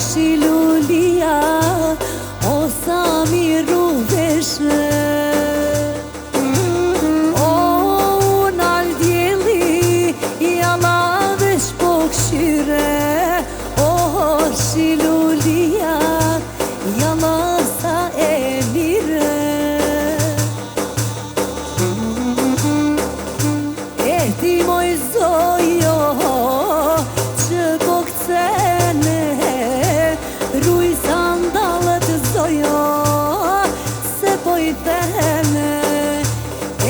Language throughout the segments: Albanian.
shilulia, o sa miru veshe. O unal djeli, jalla vesh po këshyre. O shilulia, jalla sa e mire. E ti moj zojo, që po këcene, ruj sandalët zojo, se po i thene.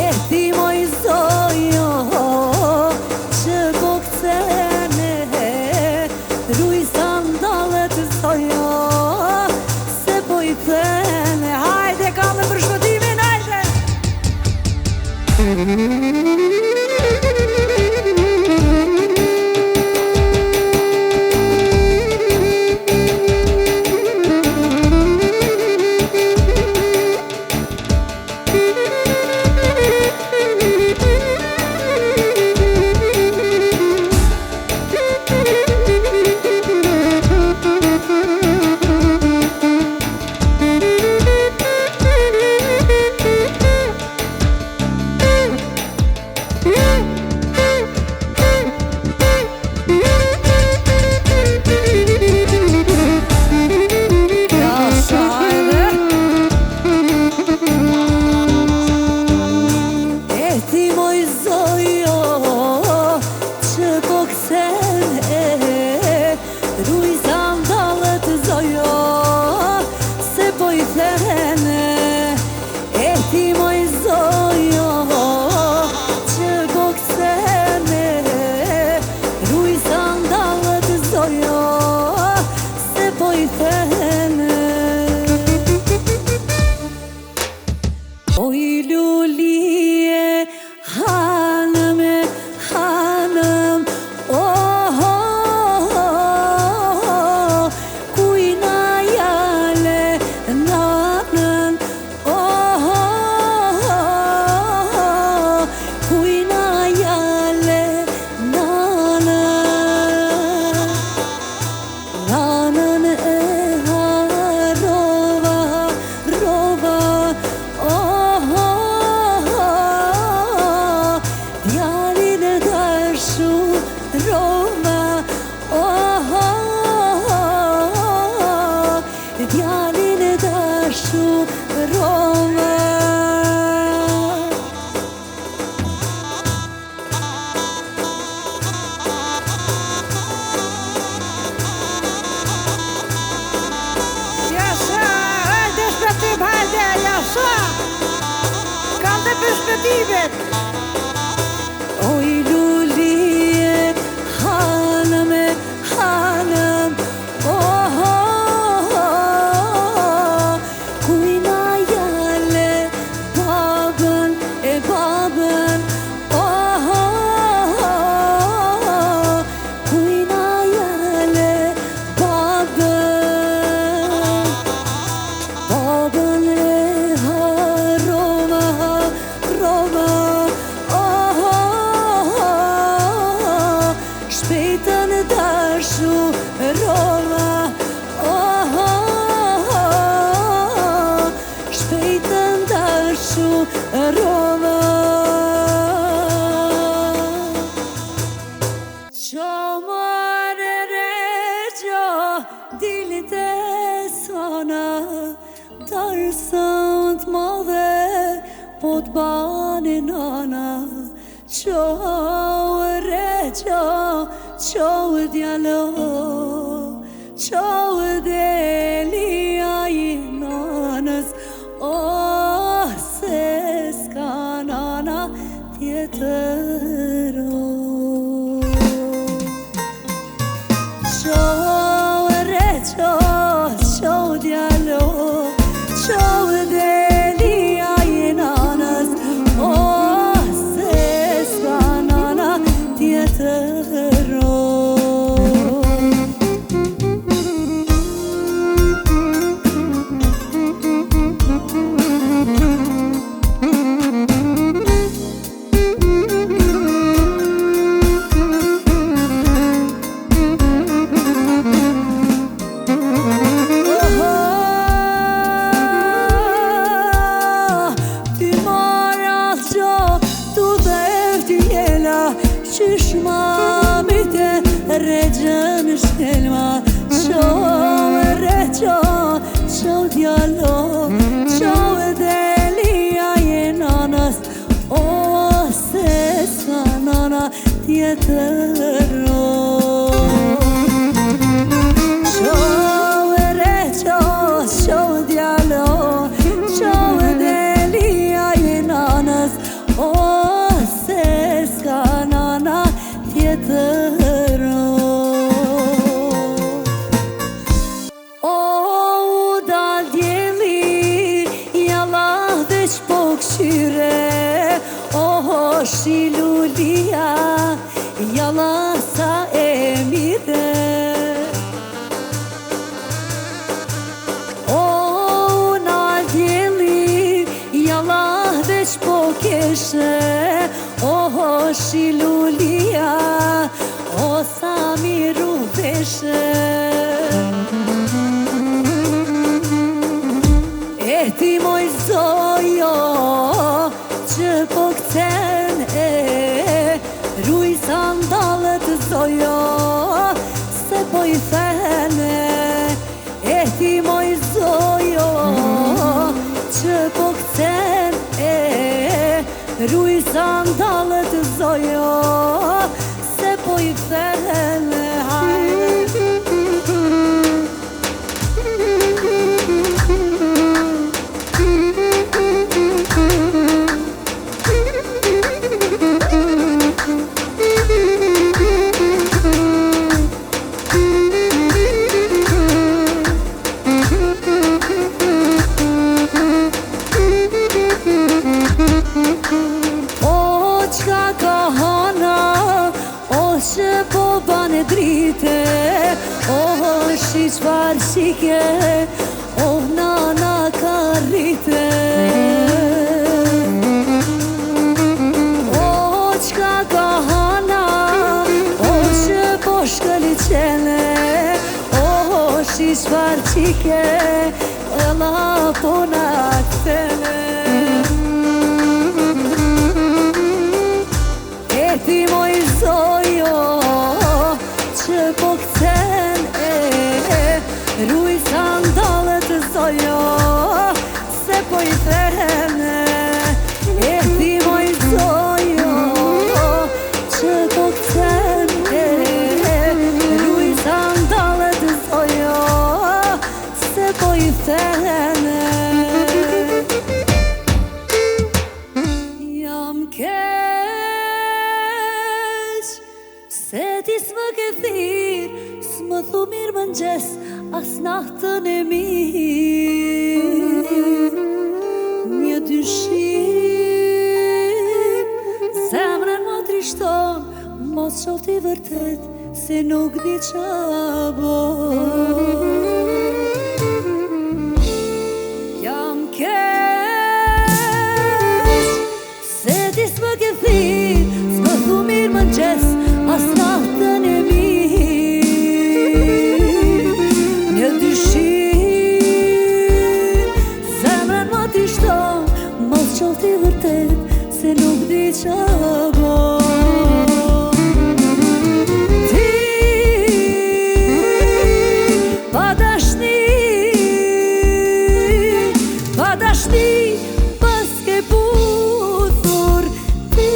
E ti moj zojo, që po këcene, ruj sandalët zojo, se po i thene. Hajde kam e për shkotimin, hajde! Oj lulije, hanëme, hanëm, kujna jale nanën, kujna jale nanën. Nanën e harova, rova, djalin e dashur Roma, djalin e dashur Roma. Jasha, hajde shpëtim, hajde, jasha! Kam të për shpëtimet! Oj lulije, hanëme, hanëm, kujna jale babën e babën, kujna jale babën, babën e haroma, Roma, shpejtën e dashur Roma, shpejtën dashur Roma. Qo mare regjo, dilit e sona, darësën t'madhe, po t'bani nana. Qo regjo, qo djalo, qo delia i nanës, se s'ka nana tjetër. Qo regjo, qo djalo, qo delia i nanës, se s'ka nana tjetër. reqo, qo djalo, qo Delia je nanës, o se s'ka nana tjetër. Qo reqo, qo djalo, qo Delia je nanës, o se s'ka nana tjetër. O dal djeli, jalla veç po këshyre, o shilulia, jalla sa e mire. O nal djeli, jalla veç po keshe, o shilulia, o sa miru veshe. E ti moj zojo, që po këtën ruj sandalët zojo, se po i thene. E ti moj zojo, që po këtën ruj sandalët zojo, se po i thene. Që po bane drite, shi qfar shike, nana ka rrite. Qka ka hana, që po shkëlli qene, shi qfar qike, la po na këtene. E ti moj zojo, që po këtën ruj sandalët zojo, se po i thene. E ti moj zojo, që po këtën ruj sandalët zojo, se po i thene. Jam se ti s'më ke thirë, s'më thu mirë mëngjes, as nahtën e mirë. Një dyshim, zemrën më trishton, mos qoftë i vërtet, se nuk di qa bo. Jam keq, se ti s'më ke thirë, s'më thu mirë mëngjes, as nahtën e mirë. Një dyshim, zemrën më trishton, mos qoftë i vërtet, se nuk di qa bo. Ti, pa dashni, pas ke puthur. Ti,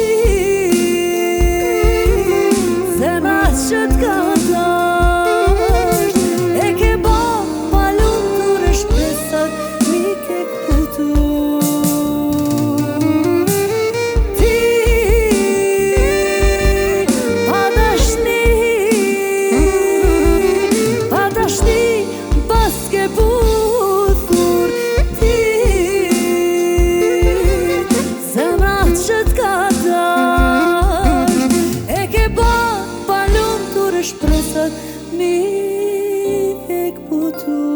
që t'ka dasht, e ke bo palun të shpresat, mi ke këputur. Ti, pa dashni, pas ke puthur. Ti, zemra që t'ka dasht, e ke bo shpresat mi e këputur.